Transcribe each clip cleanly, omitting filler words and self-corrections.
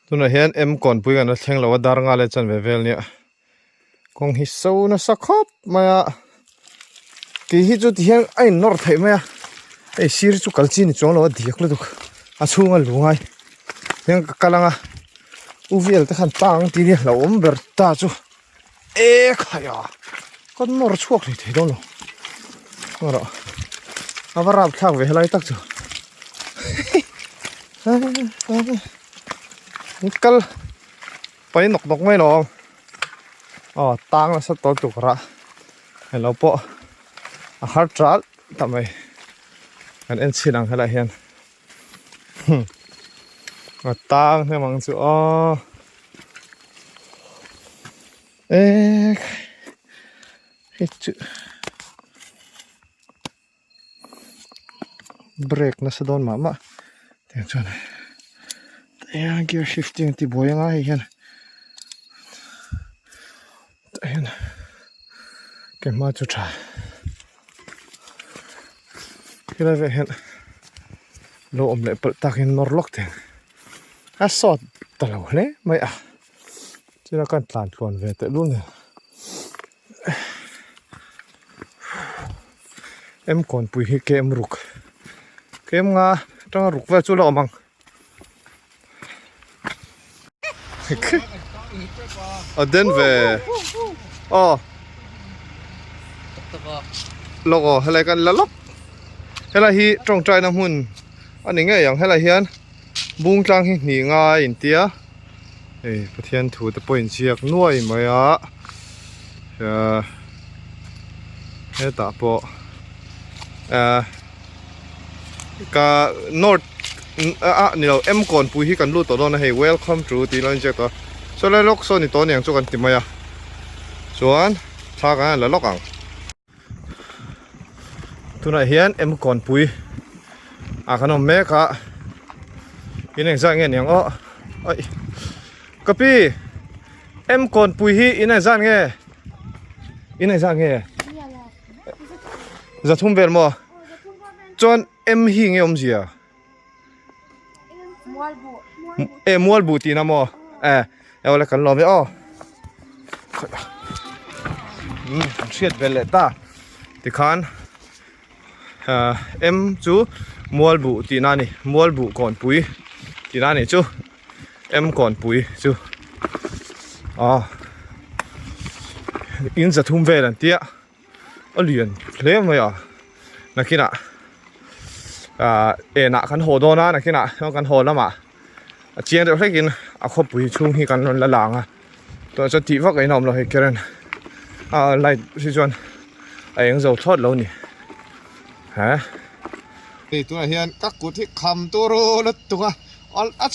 ตัวนั้นเห็นก่อนปุยกันนะแทงเราว่าดารงาเลยจันเวลเนี่ยคงฮิโซนะสักครบมากี่ฮิจุดเฮียไอ้นอร์ไทยมาไอ้ซีร์จุกัลจีนี่จ้องเราว่าดีกเลยทุกอาชูงาลุงไงยังกำลังอุเวลแต่ขันตังทีนี้เราอมเบอร์ตาจูขยะก็นอร์ช่วงนี้เท่ดอนloมาละอาบราบข้าวเวลาตักจูนี่กัลไปนกไม่น้องอ๋อตังแล้วสักตัวจุกระเห็นเราปะฮาร์ดจัดทำไมกันเอ็นชินังให้ละเห็นตังเนี่ยมันจูอ๋อฮิตเบรกนะสะดอนมาเดี๋ยวจนเกียร์ชิฟติ้งที่บอยยังไงเห็นเก็บมาจุดช้าที่เราเห็นโลอมเล็บตักเห็นนอร์ล็อกเถอะสอดตลอดเลยไม่ที่เราการพลานก่อนเวทรุ่นเนี่ยก่อนปุยเกมรุกเกมงาต้องรุกเวจุลอมังเดินเวโลกอะไรกันละล็อกอะไรฮีตรงใจน้ำหุ่นอันนี้ไงอย่างอะไรเฮียนบุ้งจังหิหนีง่ายอินเดียประเทศถูตะปนเชียกน่วยไหมเฮ้ตาโปกานอร์นี่เราก่อนปุยกันรู้ตัวนั้นให้ welcome to ตีนั่นเจ้าตัวส่วนแล้วล็อกโซนนี่ตัวนี้ยังจุกันติดไหมส่วนถ้ากันแล้วล็อกอ่ะตัวไหนเฮียนก่อนปุยขนมเมฆะอินเองสั่งเงี้ยยังกะปี้ก่อนปุยฮีอินเองสั่งเงี้ยจะทุ่มเวลมั้งจนฮีเงี้ยเสียมัวบูตีนะมั้งเอาอะไรกันรอไปเชียดเวลเลยตาที่ขันจูมัวบูตีนั่นนี่มัวบูก่อนปุยตีนั่นนี่จูก่อนปุยจูอินจะทุ่มเวลนั่นเตี้ยเรียนเลี้ยงไหมนักขี้น่ะน่ะกันโหดนะนักขี้น่ะต้องกันโหดแล้วมาเจียนเดี๋ยวให้กินคบปุยชุ่มให้กันละหลังตัวจะตีฟักไอ้น้องเราให้แค่นั้นไล่สิจวนยังจะทอดเรานี่ฮะนี่ตัวเฮียนกักกุที่คำตัวโรแล้วตัว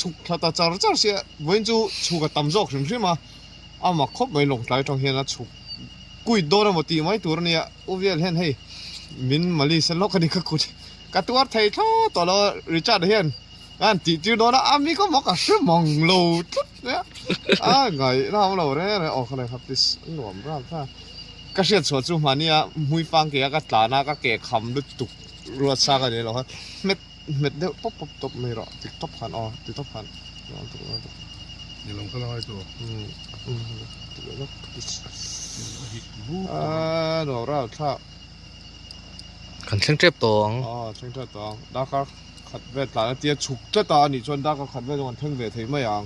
ฉุกถ้าตาจาร์เสียวันจูฉุกกับตำจอกใช่ไหมมาคบไม่ลงใจตรงเฮียนฉุกกุยโดนมาตีไหมตัวนี้อุเวียนเห็นให้มินมาลีสล็อกกันนี่กักกุกับตัวไทยท้อตัวเราริชาร์ดเฮียนตีจูโดนมีก็บอกกับชื่อมองโลทุกเนี่ยไงเราเราเนี่ยออกอะไรครับดิสหนุ่มร่างท่าก็เสียส่วนจุมานี่มุ้ยฟังเกี่ยกับตาหน้าก็เกี่ยคำด้วยตุกรัวซากันเลยเหรอฮะเม็ดเดียวป๊บตบไม่หรอติดท็อปพันติดท็อปพันนี่ลงก็ร้อยตัวติดแล้วหนูเราถ้าขันเชิงเจ็บตองเชิงเจ็บตองดาก็ขัดเวทตาเตี้ยฉุกเจ้าตานี่จนดาก็ขัดเวทวันทั้งเวทไม่ยัง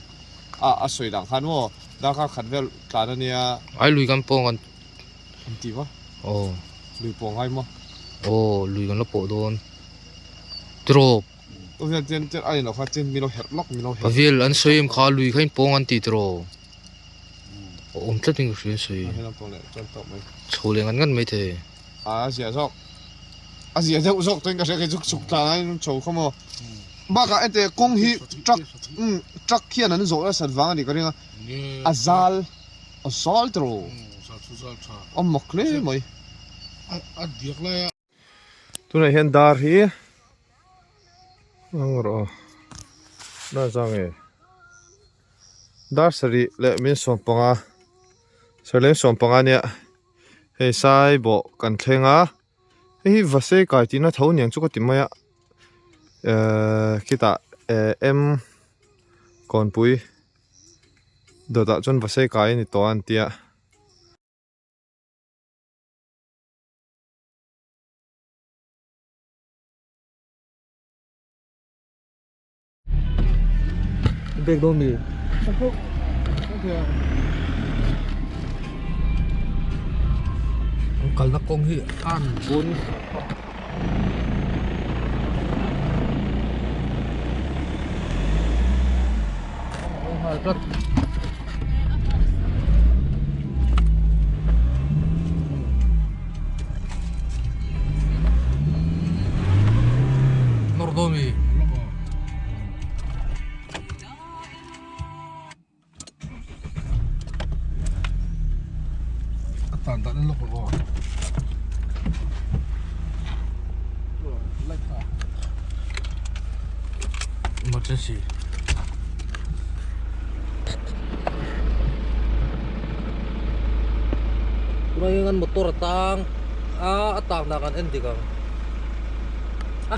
สวยดังขันว่าดาก็ขัดเวทตาเนี่ยไอ้ลุยกันโป่งกันตีวะลุยปองไงมั้งลุยกันแล้วโปโดนตรบเจนไอ้เนาะค่ะเจนมีเราเห็ดล็อกมีเราเห็ดเวลอันสวยมขาลุยขึ้นโป่งกันตีตรบตัดทิ้งก็สวยให้เราปองเลยจนตกไหมโชว์เลี้ยงกันไม่เท่เสียซอกเสียเจ้าซอกตัวก็เสียจุกจุกตาไอ้โชว์เข้ามาบ้ากันไอ้แต่กงฮีจักเขียนนั้นโซ่แล้วสัตว์วังนี่ก็เรียกซาลตรหมกเลยมั้ยเดียกเลยตัวไหนเห็นดาร์ฮีนั่งรอน่าจังดาร์สรีเล่มินสมปังสเลมสมปังเนี่ยเฮ้ยสายบอกกันเทงเฮ้ยวัสดุกายที่น่าเท่านี้จุกติมายคิดก่อนปุย đồ đã chọn vào xe cái này to anh tia Big đô mì. Kalau nak kong hi an pun. Oh harap. Nordomi. Tanda ni loko ko. Emergency. Kurayangan motor tang atang na kan endi kang.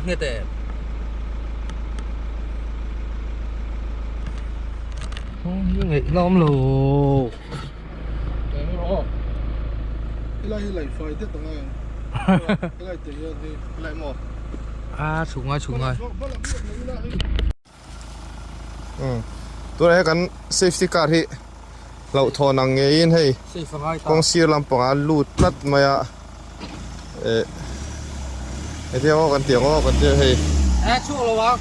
Ngete. Yung lom lo. Ilai fai te tanga. Ilai te ya ni. Ilai mo. Sungai.ตัวนี้กัน safety car ที่เราทอนังเงี้ยให้ Safe ngai กองเสียลำปางลูดลัดมาไอ้ที่ว่ากันเตียงว่ากันเตียให้ ช่วงระวัง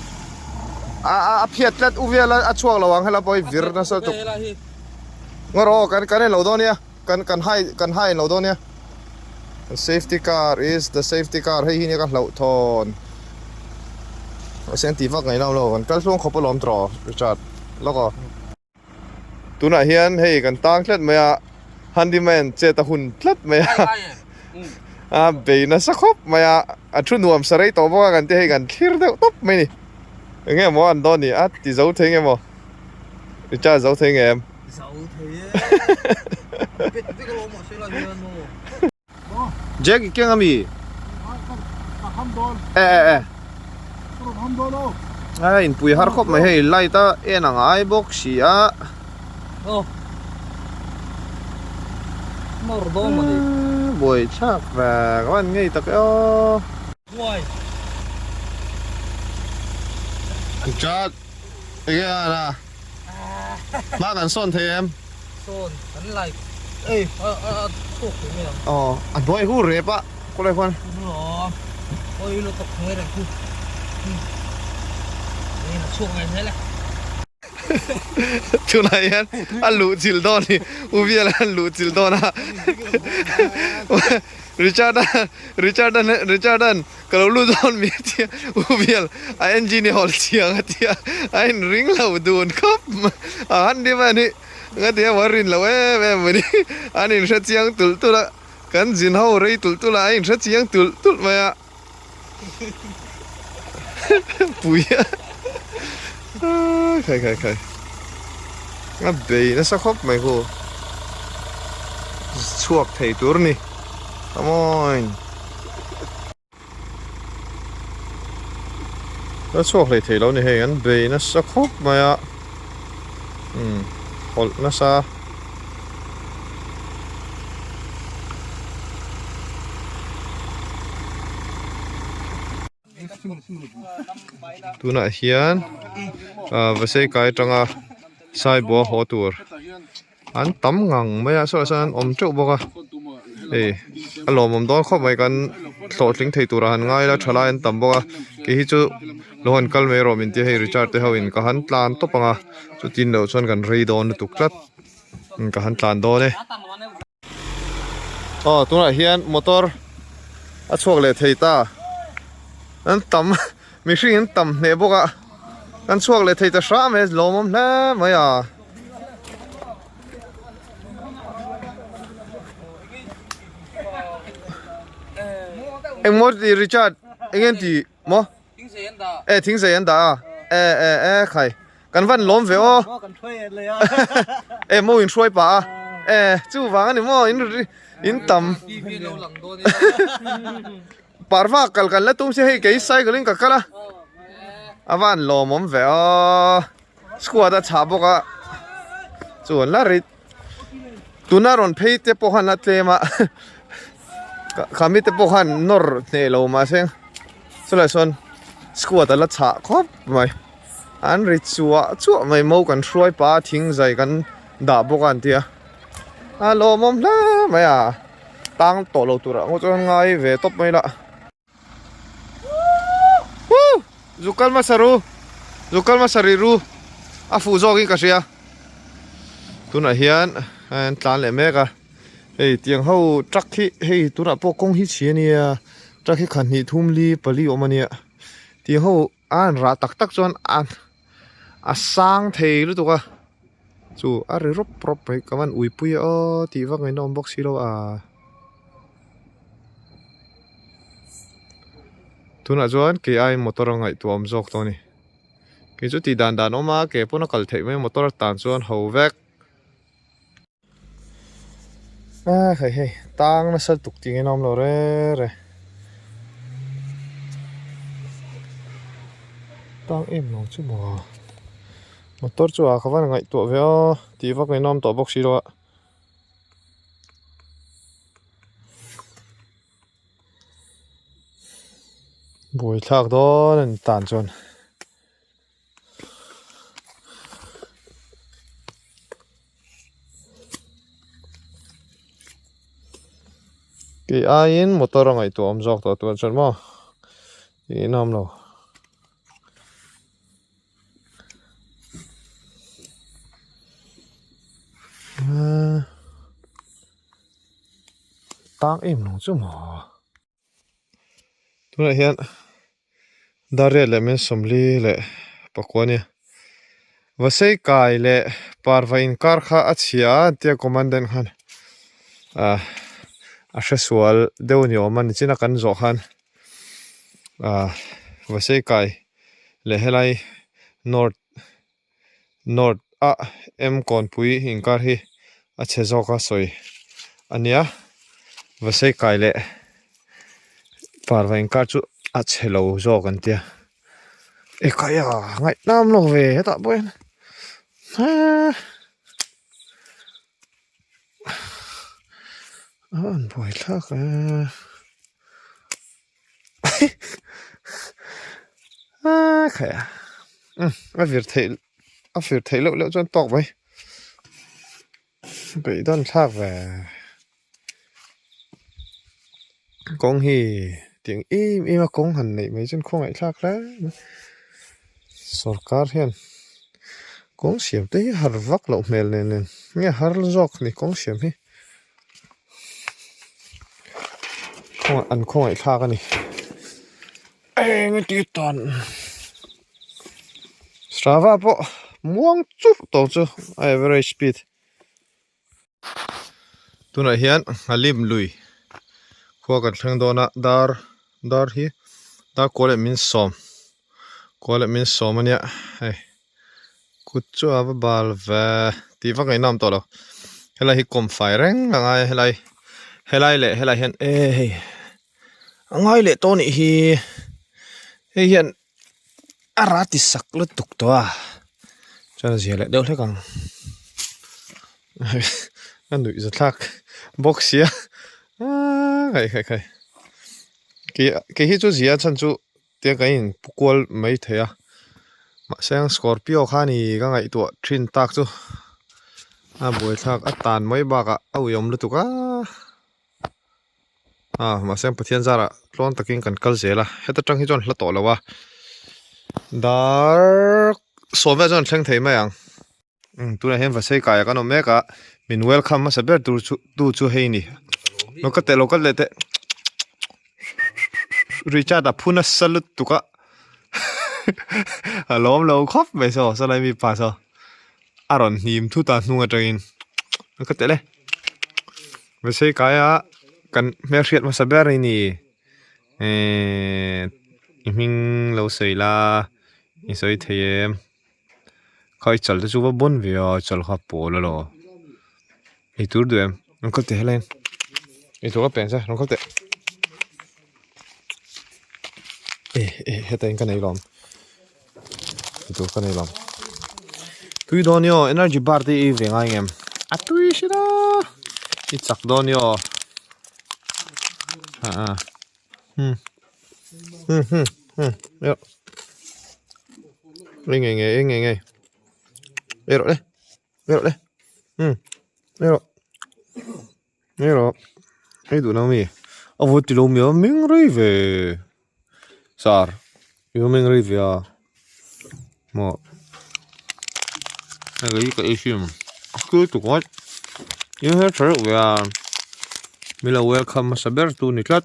เพียดลัดอุเวียละช่วงระวังให้เราไปวิรนะสักจุกงรอกันให้เราตัวเนี้ยกันให้เราตัวเนี้ย safety car is the safety car ให้ที่นี่กันเราทอนเสียงตีฟักไงเรากันก็ช่วงเขาไปล้อมตรอริชาร์ดแล้วก็ตัวน่ะเฮียนให้กันตั้งเล็ดมาฮันดี้แมนเจตหุ่นเล็ดมาเบย์น่ะสักครบมาชุนนวมสไลด์ตัวว่ากันที่ให้กันคิดเดียวตบไม่นี่ยังไงหมออันตอนนี้ที่เจ้าเทงไงหมอริชาร์ดเจ้าเทงไงเจ๊กเก่งอ่ะมี Hamdolo. ไอ้ปุยฮาร์คบไม่ให้ไล่ตานังไอ้บอกเสีย Nordomi. บ่อยชักแบบวันไงตะเกีย Why? จัดไอ้เงี้ยนะมากันซ่อนเทม Son, an like. Tuk ni lang. อ๋ออันบ่อยหูเรปะก็เลยคน Oi lo tok ngai ku. Ni na chuak ngai thế này. ชุนายนอันลูจิลดอนี่อุเบียลอันลูจิลดอนะริชาร์ดันก็เราลูดอนมีเทียอุเบียลไอ้เอนจิเนียร์เสียงเทียไอ้ริงเราดูนครับอันนี้มันนี่งั้นเดี๋ยววารินเรามันนี่อันนี้ชัดเจียงตุลละกันจินเฮาเรย์ตุลละไอ้ชัดเจียงตุลมาปุยใครงั้นเบย์น่ะสักครบไหมกูช่วงไทยตัวนี่ทำไมแล้วช่วงไทยเราเนี่ยเห็นเบย์น่ะสักครบไหมหดน่ะซะตัวน่ะเฮียนว่าใช่ไกด์จังใส่บัวหัวตัวอันตั้มงังไม่อะส่วนอมจุบกะอารมณ์มันต้องเข้าไปกันโสดลิงไทยตัวหันง่ายแล้วชลายอันตั้มบกะกี่ฮิจูโลหันกัลเมโรมินที่ให้ริชาร์ดเทฮาวินก็หันตลานตบงะจุดจินเดียวส่วนกันรีดอนตุกจัดก็หันตลานโดนเลยตัวน่ะเฮียนมอเตอร์ช่วงเลยไทยตาอันตั้มไม่ใช่อันตั้มเนี่ยบกะกันช่วงเลยไทยจะช้าไหมลมมันนะไม่เอ็งมดดีริชาร์ดเอ็งเห็นดีมั้งทิ้งเสียนด่าใครกันวันล้มเว้ยมั่วอินช่วยป่ะจู่ฟังอันนี้มั่วอินต่ำปาร์ฟ้ากันแล้วตุ้มเสียให้กี่ไซค์ลิงกันละวันล้มเว้ยสกัวดชาบกะ chuan la ri tuna ron phei te po han la tlema khami te po han nor ne lo ma seng chulai son squad la cha khop mai an ri chuwa mai mo kan hruai pa thing zai kan da bokan tia alo mom la mai à tang to lo tura ngo chon ngai ve top mai la zukal ma sariru a fu zogi ka sia tuna hian an tlan le meka ei tiang ho truck hi hei tuna po kong hi chiania truck hi khan hi thumli pali omania ti ho an ra tak tak chon an a sang thei lu tuka chu a ri rop prop pai kaman uipui o ti wa ngai nom box hilo a tuna chuan ke ai motor ngai tuam jok to ni ke chu ti dan dan oma ke pona kal thei mai motor tan chuan ho vek a hei hei tang na sal tuk ting nom lo re tang em lo chu mo motor chu a khawan ngai to ve o ti wa ngai nom to box hilo a buổi thác đó là tàn chôn cái ai motor ngai tu om jok to tu chon mo in nam lo tang em lo chu mo tu này hiện daria le men somli le pakwani vasei kai le parvain kar kha achia tia commandant khan a hresual deuni oman china kan zo khan vasei kai le helai north a em kon pui inkar hi a chezo ka soi ania vasei kai le parvain kar chu a chelo zo kan tia e kaya ngai nam lo ve ta boen an boi thak kaya a vir thei lo chon tok mai bị don thak ve kong hi tiếng im mà kong hẳn này mấy chân không ai khác đấy sarkar hiền kong xiêm đấy har vak lộ mel nên nghe har jok này kong xiêm hi không ăn không ai khác này nghe tiếng toàn Strava po muang chút tổ chứ average speed tu này hiền halim lui khoa kan thang dona dar hi dar kole min som ania hey kut chu ava bal ve ti va ngai nam to lo helai hi kom fai reng langai helai hen hey angai le to ni hi hey hian arati sak lu tuk to a chana zia le deuh hlekang an nui za thak box ya khai cái hi chu zia chan chu tia cái in pukol mai thea ma sang scorpio khani ka ngai to thin tak chu a boi thak a tan mai ba ka au yom lu tuka ma sang pathian zara tlon takin kan kal zela heta tang hi chon hla to lawa dar sove chon thleng thei mai ang tu na hem va sei ka ya ka no me ka min welcome ma saber tu chu hei ni local le te Richard a phuna salut tuka alom lo khop me so lai mi pa so aron nim thu ta nu atangin ka te le ve sei ka ya kan me riat ma saber ni iming lo sei la i soi them khoi chal te chu ba bon via chal kha po lo ei tur duem ka te helen ei to ka pen sa ka te heta in ka nei lom tu ka nei lom tu tui donio energy bar te e venga ngem a tui shira I chak donio yo nghe ero đấy ero ero ai đủ nào mi à vô tì lâu mi mình rơi về sar yo mình rơi về à mà cái issue mà cứ tụi con you have to we are mila welcome saber tu niklat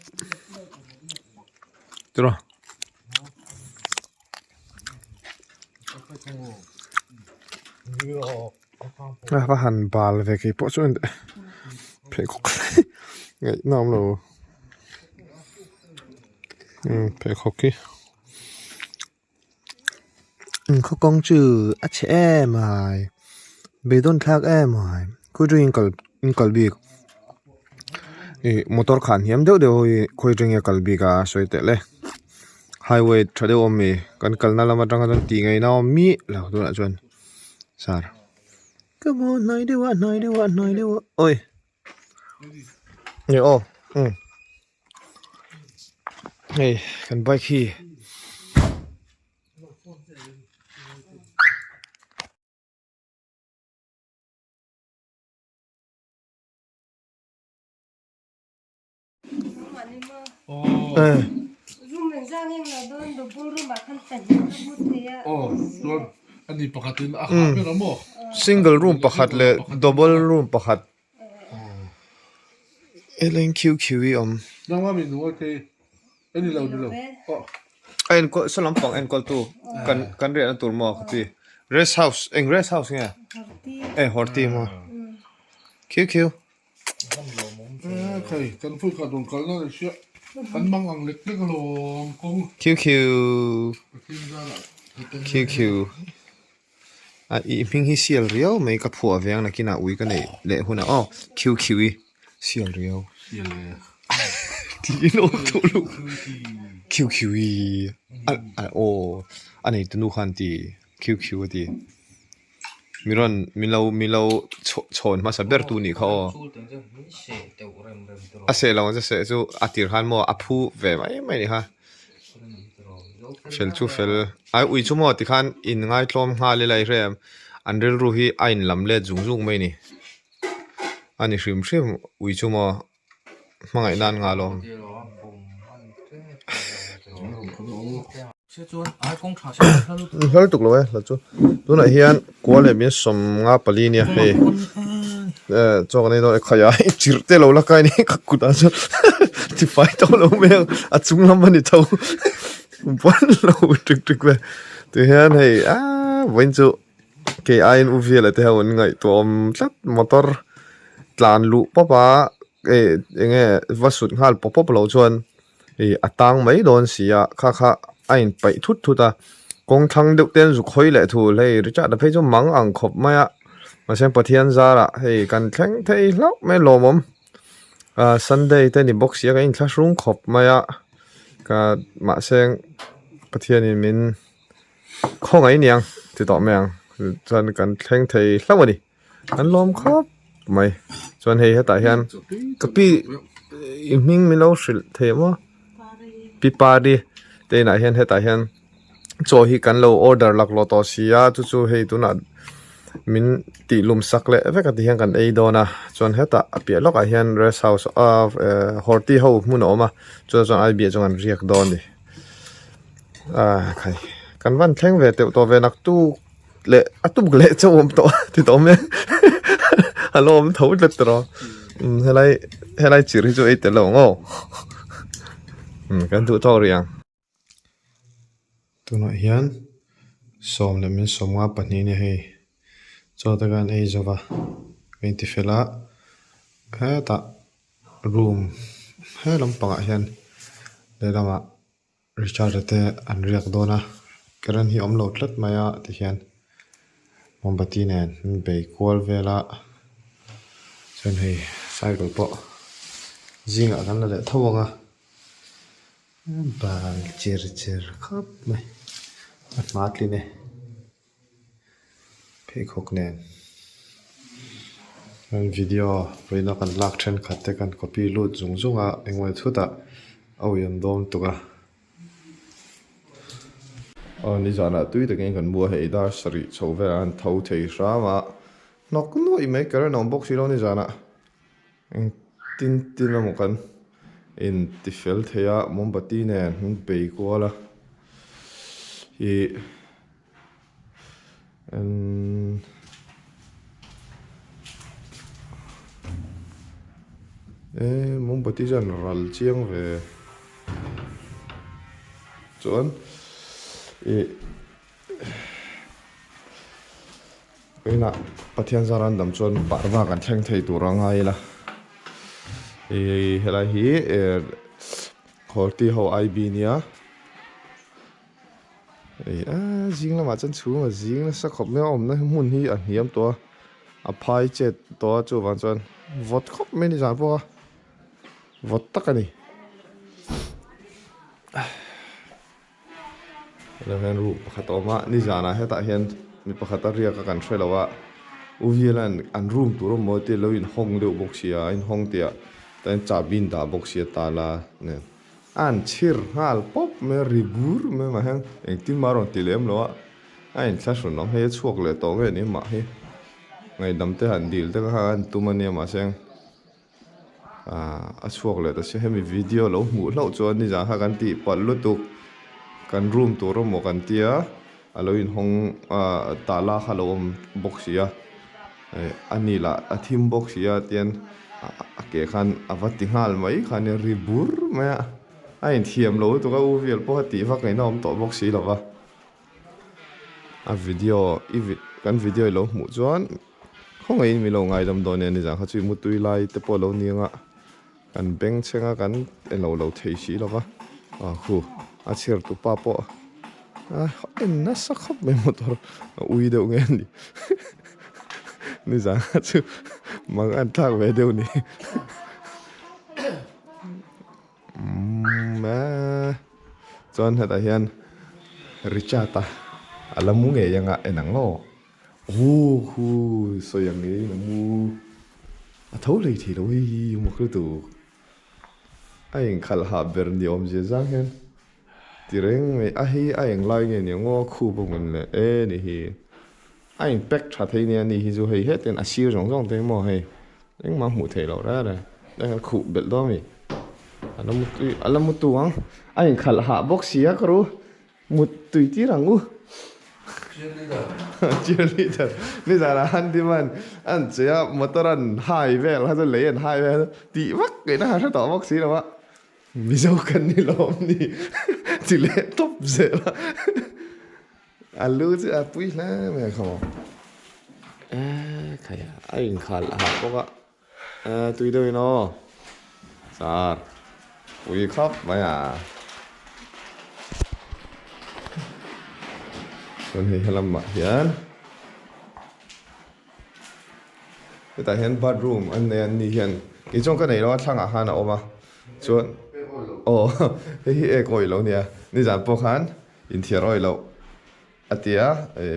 tiro ba han bal về cái bộ chuyện phải khóc ngày nào rồi phải khóc kì khóc con chữ à trẻ em mày bị đôn thác em mày cứ riêng cần bị motor khan hiểm đều khôi riêng cần bị cả soi tệ lệ highway thade om mi kan kalna lama tanga don ti ngai na mi la do la chuan sar come on nai dewa oi ye oh hey kan bike hi anh đi pakhat in a khá lắm mo single room pakhat le double room pakhat elen qq đang mà mình nuôi thì anh đi lâu en ko salam pang en kol tu kan re na tur mo khati rest house nghe horti mo qq thầy cần phơi cả đồng cắn nó là chuyện anh mang ăn lịch cái lồng công qq à mình hi sial riau mấy cái phùa vàng là kia nào uy cái này lệ hôn nào qq sial riau thì nó tụi lúc QQ anh ấy tụi nó khăn thì QQ thì mình lâu chọn mà sao biết tụi nàyเขาsẽ lâuจะsẽ chú atir han mo apu về mấy này ha fel ai ui chú mo thì khan in ngay tlom ha le lai rem anh rel ruhi ain lam le zung mấy này anh ấy shim ui chú mo mangai nan nga lom hơi tục rồi là chú tôi này hiện qua lại miếng sầm ngã pali nè hey cho cái này nó khai ai chỉ té lâu là cái này các cụ đã cho thì phải tao lâu mấy à chúng lắm anh tao vẫn lâu trực về từ hiện hey vẫn chú cái ai u về là theo ngày tuom lát motor lan lụ papa nghe vật sụt hal pop lâu chuan atang mấy đòn xì kha anh phải thút ta công thăng được tiền dục khơi lại thu lấy rồi chắc là phải cho mắng ăn khop mà xem bát thiên ra là hay cần thắng thấy lắm mấy lò mồm Sunday tên thì box cái anh classroom khop cả mà xem bát thiên thì mình không ấy nhang thì tao mang cho nên cần thắng thấy lắm rồi đi anh lom khop mày cho nên hay tại hiện cái pi mình lâu sự thế mà pipa đi đây này hiện tại hiện cho hi kan lo order lak lo to sia chu hei tu na min ti lum sak le ve ka ti hian kan ei dona chon heta apia lok a hian rest house of horti ho mun oma chon ai bia chon an riak don ni khai kan van thleng ve te to ve nak tu le atum le chom to ti to me alom thau le tro helai chiri chu ei te lo ngo kan tu to riang tu nói hiền xóm là mình xóm ngã bát ní này hay cho ta gan ấy cho vào cái tí phê lá hết ta room hết lắm bằng hiền đây là mà Richard thế anh riêng đó na cái này hi ông lột lết mày thì hiền mong bát tí này bị quál về lá cho nên sai rồi bỏ riêng ở cái này thâu nga bà chir khắp mày mát lên này phê khóc nè anh video với nó cần lạc trên khát te cần copy load dùng dùng à anh ngoài chút à ôi em đom tục à đi ra là tuy được anh cần mua hệ đa sari châu về anh thâu thấy sao mà nó cũng nói mấy cái nó box đó đi ra nè anh tin tin là một cái in ti fel thế à mong bát tin nè muốn bày qua là thì anh mong bát tin ral chiang về chuẩn cái nào bắt thiên gia ran đam chuẩn bảo vàกันแข่งthấy tụ ra ngay là hệ là hi hỏi tí hậu ai bi nia riêng là mà chân chú mà riêng là sắc khóc mấy nó muốn hi ảnh hiểm to phai chết to chú văn chân vót khóc mấy đi dàn po vót tắc cái này là hiện ru khát oma đi dàn à hết tại hiện mi khát ria các cảnh chơi là uvi là an room tụ room mới tiêu in hong đều bốc xia in hong tia tên trả bin đã bốc xia ta là nè an chir hal pop me ribur me mà hang anh tin mà rồi tỷ lệ lo anh chắc rồi nó hay chuộc lại tổ cái này mà hay ngày đâm tới hành deal tới cái anh tụi mình mà xem chuộc lại đó sẽ hay video lâu mũ lâu cho anh đi ra hai cái tỷ bắt lốt tục kan room tụ room một cái tia alo in hong ta la halom bốc xia ani la athim box ya tian ke khan avati hal mai khan ribur ma ai thiam lo to ka u vial po ti va kai nom to box si lova video kan video lo mu chuan không ai mi lo ngai dam don ni ja kha chui mu tui lai te po lo ninga kan beng chenga kan lo lo thei si lova khu a chir tu pa po en na sa khop me motor ui de ngen ni ni rằng chứ mang ăn thang về đâu nè mà chọn hết tại hiện Richata alam mu nghe yang enang lo so yang ni mu thấu lấy thì đâu một cái tụ anh khal ha berni om je zang hen tireng me anh lai nghe ni ngo khu bông mình le nè hi anh bách trả thấy nè thì dù hay hết tên siêu rong rong thế mà hay anh mang hủ thể lẩu ra này đang khụ bệt đó mi anh một tuang anh khal hạ bốc xía cơ ru một tùy tí rằng ngu cheerleader bây giờ là anh thì anh chỉ motor anh hai vé là tôi lấy anh hai vé tí vắt cái nó hay tỏ bốc xí đâu ạ bây giờ cần đi làm đi chỉ lấy top dễ là alu chứ bui lá mẹ không cái anh khal hạ bốc ạ tùy đâu nó sao bui khóc mày còn thì làm mà hiện cái tại hiện bathroom anh này anh đi hiện cái trong cái này nó thằng à nào mà chuẩn cái coi lâu nè đi dàn bốc han in thiệt rồi lâu atia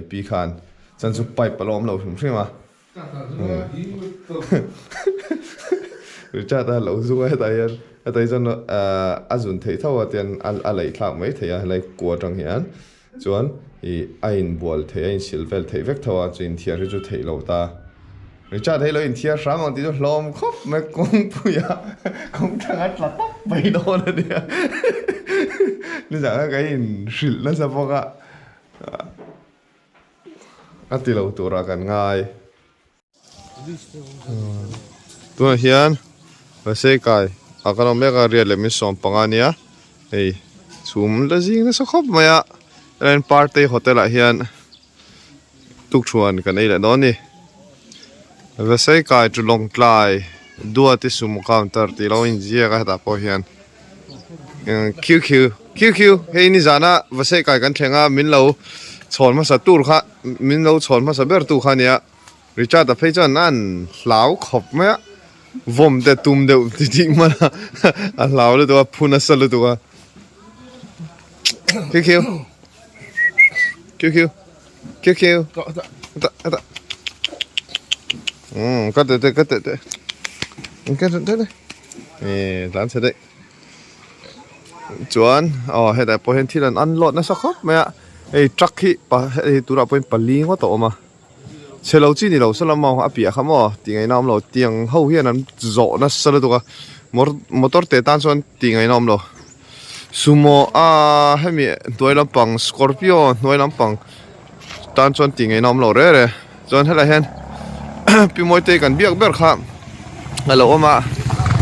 pi khan chan su pipe palom lo hum thima cha ta lo zu ai tai jan azun thei thaw atian a lei thak mai theya lei ko tang hian chuan I ain bol thei ain silvel thei vek thawa chin thia ri chu thei lo ta ri cha thei lo in thia samang ti chu hlom khop me kong puya kong thanga tla tak bai do na dia ni ja ka in sil na sa boka ati lo tura kan ngai tu hian va se kai akano mega real mi som pangania ei chum la jing na sa khop maya ren party hotel a hian tuk chuan kan ei la no ni va se kai chu long tlai dua ti sum counter ti lo in jia ka ta po hian QQ hei ni zana va se kai kan thenga min lo chon ma sa tur kha min lo chon ma sa ber tu kha nia Richard a phei chan an hlau khop ma vom de tum de ti ma a hlau le to phuna sal to QQ ta ก็เตะก็เตะก็เตะนี่ร้านเสด็จจวนอ๋อให้แต่พอเห็นที่นั่นอันรถนะสักครับไหมอ่ะไอ้ทรัคที่ปะไอ้ตัวเราเป็นปลีก็ต่อมาเชลล์จีนี่เราสลัมมาอ่ะปีอ่ะครับอ๋อที่ไงน้ำเราเตียงเฮาเฮียนั้นโจนะสลัดตัวมอเตอร์เตะตันส่วนที่ไงน้ำเราซูโม่ให้มีตัวลำปังสกอร์ปิโอตัวลำปังตันส่วนที่ไงน้ำเราเร่จวนให้เราเห็นพี่มวยเตะกันเบียกเบียกครับแล้วเรามา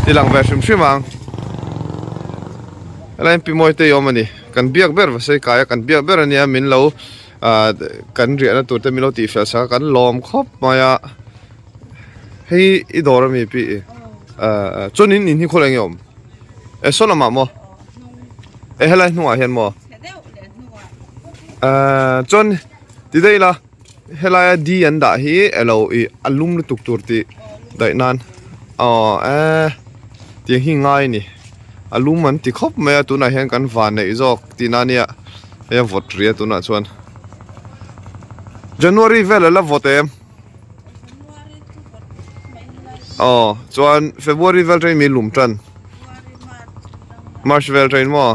ที่หลังแบบชิมมังอะไรพี่มวยเตะยอมมันนี่กันเบียกเบียกว่าใช่กายกันเบียกเบียกเนี่ยมินเรากันเรียนตัวเต็มมินเราตีเฟสกันล้อมครบมาอะให้อีดอร์มีพี่จนนี้นี่คนเองยอมส่วนละมั้งเฮ้ยอะไรหนูเห็นมั้จนที่ได้ละเฮลายดีอันดาฮีเราอารมณ์ตุกตุกตีได้นั้นที่หิ่งง่ายนี่อารมณ์มันที่ครบไม่ตัวไหนเห็นกันฝันในจอกที่นั่นเนี่ยยังวอตเรียตัวนั้นส่วน January เวลาละวอตเอ็มส่วน February เวลามีลุมจัน March เวลามั่ว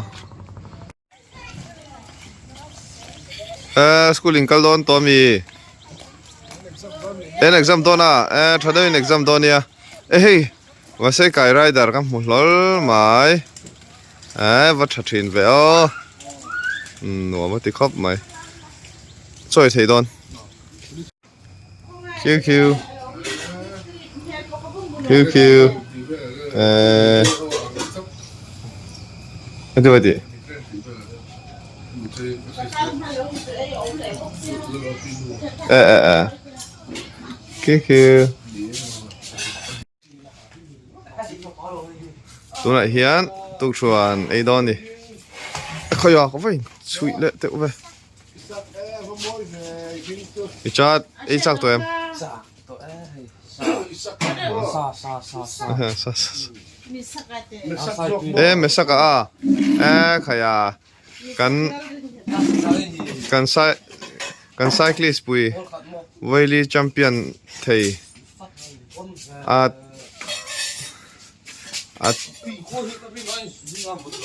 สกูลิ่งกัลดอนตัวมีexam ตัวน่ะถ้าได้exam ตัวเนี่ยเฮ้ยว่าใช่ไกด์ไรเดอร์กันหมดเลยไหมว่าชัดเจนไปหนูว่าติดครบไหมช่วยทีดอนคิวดูไปดิคิวตัวไหนเฮียนตุกชวนไอ้ดอนนี่เขาอยากเขาไปช่วยเละเตะไปไอ้จักตัวเอ็มไม่สักขยะกันไซคลิสต์ปุยเวลีแชมเปี้ยนไทย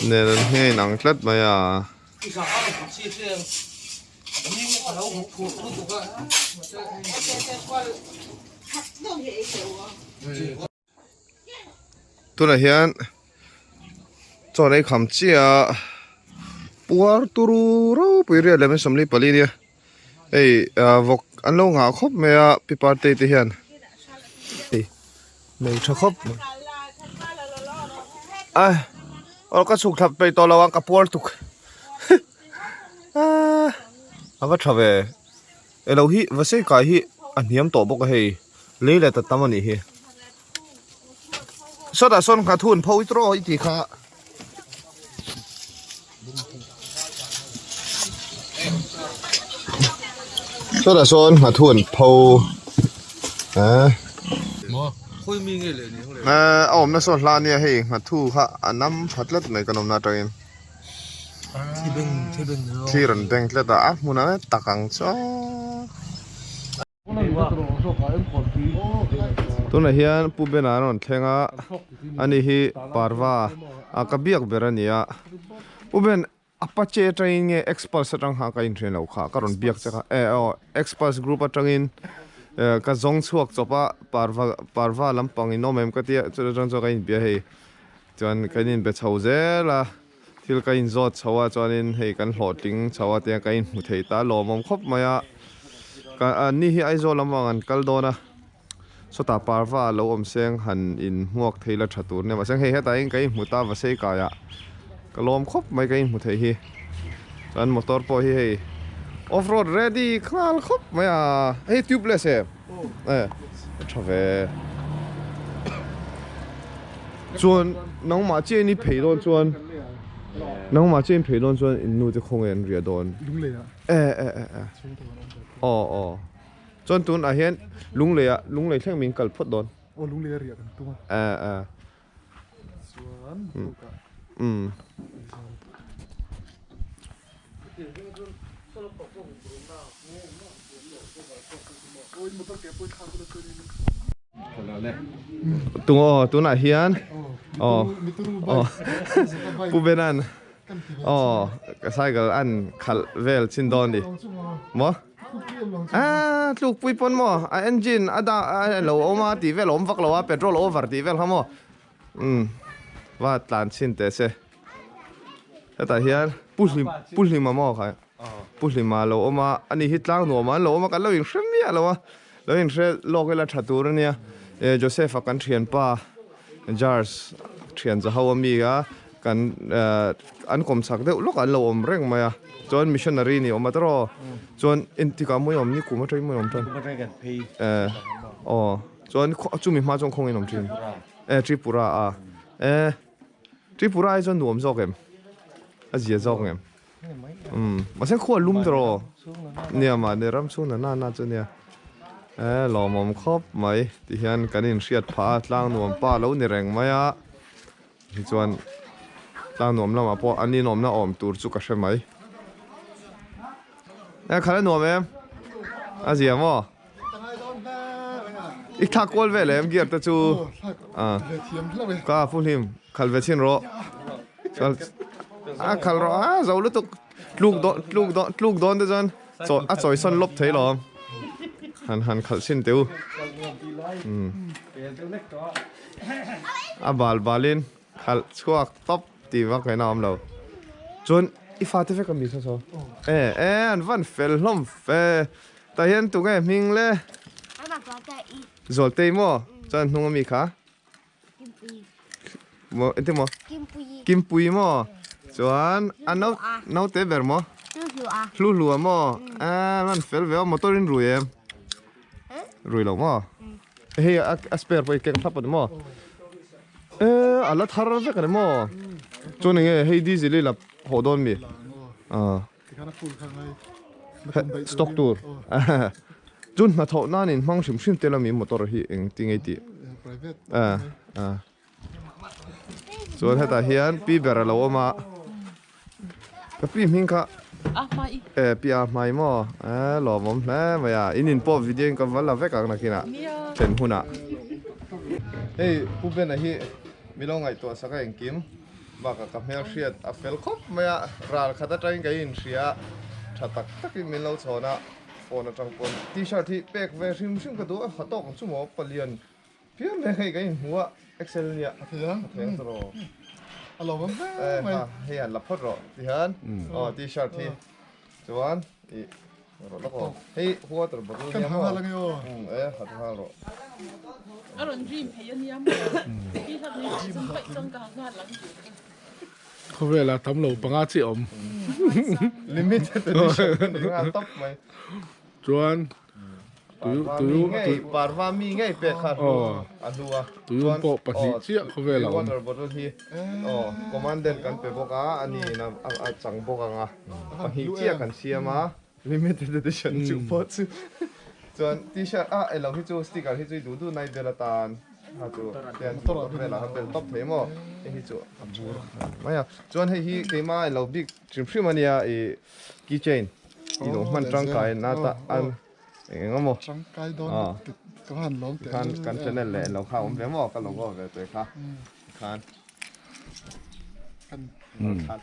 เนี่ยนั่นให้หนังคลัดมาอ่ะตัวไหนเฮียนจอดในคำเจียปัวตูรูเราไปเรียนอะไรไม่สำลีปลีเนี่ยวกอันลงหาครบไหมอ่ะพี่ปาร์ตี้ที่เฮียนไม่ชอบครบเราก็สุกทับไปตัวระวังกับปัวตุกเอาว่าทำไมเราฮิว่าใช่กายฮิอันนี้มันตัวบกเฮเลยแหละแต่ตั้มมันนี่เฮสุดท้ายส่วนขาทุนพอวิตรออีกทีค่ะสุดท้ายส่วนขาทุนพอคุยมีเงี้ยเลยนี่เอาผมน่าสนลาเนี่ยเฮขาทุนค่ะอันน้ำพัดเล็ดในขนมนาตรีที่รันเด้งเล็ดมุนตะกังจ้าตัวไหนเฮียนผู้เป็นอะไรนั่นเทงอันนี้ฮีปาร์วากับเบียกเบรนียผู้เป็นอัปเจตริงเอ็กซ์เพรสจังหากันอินเทอร์เน็ตค่ะการันเบียกจะค่ะเอ็กซ์เพรสกรุ๊ปจังอินก็จงสวกจบปาร์วาลำปังอินโนเมมก็ที่จะจังจะกันอินเบียให้จวนกันอินเบชาวเซล่ะที่กันอินจอดชาวจวนอินให้กันหลอดทิ้งชาวเตียกันอินมุทัยตาลมครบมายกันนี่ฮีไอโซลำวังกันกัลโดนะสุดท้ายปาร์วาเราอมเสียงหันอินหมวกเทเลชัตูนเนี่ยมาเสียงเฮียแต่ยังกันมุตาวาเซกายะก็ลมครบไม่กันมุทัยฮีจนมอเตอร์พอฮีออฟโรดเรดี้คลาลครบไม่เฮ้ยทิวบเลสชอบส่วนน้องมาเจนี่เพย์โดนส่วนน้องมาเจนเพย์โดนส่วนอินนูจะคงเงินเรียโดนลุงเลยจนตุนอาเห็นลุงเลยเช่างมิงกัลพดโดนลุงเลยเรียกันตัวส่วนมันต้องเก็บไว้ข้างตัวนี้ ตัวน่ะเฮียน อ๋อ มิตูรูอ๋อปูเบนันอ๋อก็ใช่ก็อันขัลเวลชินดอนดิมอลูกปุยปนมอเอนจินดาเราออกมาตีเวลอมฟักเราว่าเปโตรลโอเวอร์ตีเวลฮะมอว่าตานชินเตเซแต่เฮียนปุลิมามอค่ะปุลิมาเราออกมาอันนี้ฮิตล้างหนัวมันเราออกมากันเราอย่างเช่นนี้เราว่าเราอย่างเช่นโลกเวลาชัดตัวเนี่ยโจเซฟกันเทียนป้าจาร์สเทียนจะเขาว่ามีกันอันคมสักเดียวลูกอันเราอมเร่งมาจนมิชชันนารีนี่ออกมาตลอดจนอินทิกามวยอมนี่กูมาใช้มวยอมทันอ๋อจนจุ่มมาจงคงอินอมจีนทริปุระทริปุระไอ้จนหนุ่มจอกเอ็มอาเจียจอกเอ็มมาเส้นขั้วลุ่มตลอดเนี่ยมาเนี่ยรำสู้น่าจะเนี่ยหล่อมอมครบไหมที่เห็นกันอินเสียดผาล้างหนุ่มป้าแล้วนี่แรงไหมจวนล้างหนุ่มแล้วมาพออันนี้หนุ่มน่าอมตูดสุกใช่ไหมขันหนุ่มเอ็มอาเจียมั้งอีกทักกอลเวลเอ็มเกียร์ตะจูก็พูดหิมขัลเวชินโรขัลโรจะเอาลูกโดนเดี๋ยวจนจอยสันลบเทหรอหันขัลชินเตียวบาลินขัลชัวท็อปตีวักไอ้น้ำเราจนอีฟ้าที่เฟกันมีซะอันวันเฟลล้มเฟแต่เห็นตัวไงมิงเลยจอลเตยมั้งจนนุ่งมีค่ะมั้งเอ็นที่มั้งกิมปุยมั้งจวนอันน้าเตะเบอร์มั้งลัวมั้งมันเฟลเวลมอเตอร์อินรวยหรอมั้งเฮ้ยสเปร์ไปเก่งทับปะมั้งอันละทาร์เฟกันมั้งจนยังไงให้ดีสิเลยล่ะหัวโดนมีสต็อกตัวจุนมาทอนั่นนี่มังชิมชิมเตลมีมอเตอร์ฮีเองติงไอตีส่วนถ้าเฮียนปีเบอร์เราออกมาก็ปีมิงค่ะปีไม่หม้อหล่อมั้งนะไม่อะอินินพอวิดีโอก็วันละเวกันนักกินอ่ะเช่นหุ่นอ่ะเฮ้ยผู้เป็นอะไรมีลองไงตัวสักอย่างกิมบ้ากับเมียเชียดเฟลคอปไม่อะรัลขัดใจกันยินเชียชัดตักมีเราชนะโอนจังปนที่ชาที่เป็กเวชิมก็ดูขัดตกชั่วโมงปเลียนเพียงไม่ให้กันหัวเอ็กเซลเนี่ยเพียงตลอดอารมณ์มันเฮียนลับพอดรอที่ฮันที่ชาที่จวนอีแล้วก็เฮ้ยหัวตระบดูเนี่ยมั้งขัดห้ารออร่อยจริงเฮียเนี่ยพี่ทำนี่จังไปจังกลางงานหลังอยู่เขาเวลาทำเราปังอาชีอมลิมิตแต่ดิฉันงานต๊อปไหมจวนตัวปาร์วามีไงเป็ดขาดอันดัวตัวปอปัสเชียเขาเวลาวันระบบที่คอมมานเดนกันเป็ดบอกอันนี้นะจังบอกอ่ะหิเชียกันเชียมาลิมิตแต่ดิฉันจูบจูจวนที่ฉันเราที่จูสติกเกอร์ที่จูดูในเบลตานฮะจูเดียนตัวเวลาเป็นท็อปเทมไอ้ที่จูไม่อะจวนให้ที่เกมาเราบิ๊กจิมพริมานียกีเชนอีโน่มันจังกายน่าตาอันเองก็มั้งจังกายโดนก็หันล้มแต่กันจะนั่นแหละเราเข้าผมเดี๋ยวบอกกันเราก็เลยตัวค่ะคัน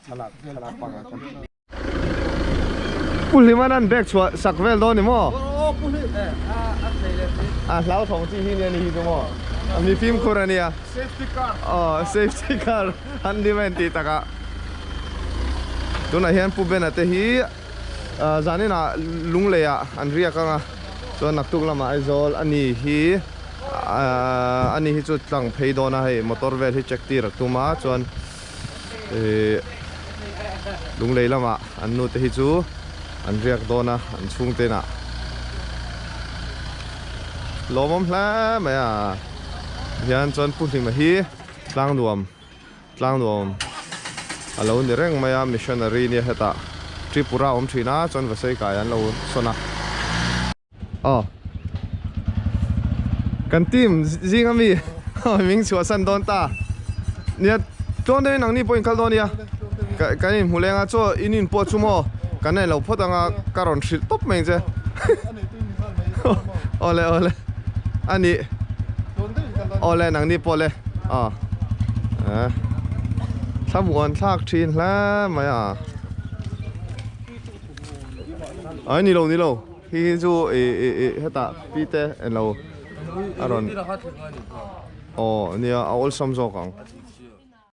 ฉลาดปังกันปุลิมานั่นเด็กชัวสักเวลโดนนี่มั้งปุลิเราท่องที่นี่นี่ดูมั้งมีฟิล์มคูรานีอ่ะ safety car ฮันดีเวนตีตะกะตัวนั้นเห็นปุ๊บเป็นอะไรที่จานี่นะลุงเลยอ่ะอันเรียกกันอ่ะส่วนนักตุกละมาไอโซลอันนี้จุดตั้งเพย์โดนนะให้มอเตอร์เวลที่เช็คตีรักตัวมาส่วนลุงเลยละมาอันนู้นที่จูอันเรียกโดนนะอันชุ่งเตนะลมแล้วไหมอ่ะยันจนพูดถึงมาฮีล้างรวมเราเนี่ยเร่งมามิชชันนารีเนี่ยเหตุทริปุระอมชีน่าจนวัสดุกายันเราสนะกันทีมจริงอ่ะมีมิงชัวสันโดนตาเนี่ยจนได้หนังนี่พอยคัลโดเนี่ยกันนี่หูเลี้ยงอ่ะจ่ออินินปวดชั่วโมงกันเนี่ยเราพอตั้งอ่ะการอนชิลท็อปไหมเจ้โอ้เลยอันนี้ le nang ni po le samuan thak thin hla mai ai ni lo hi chu heta pite en lo aron nia all sam zo kang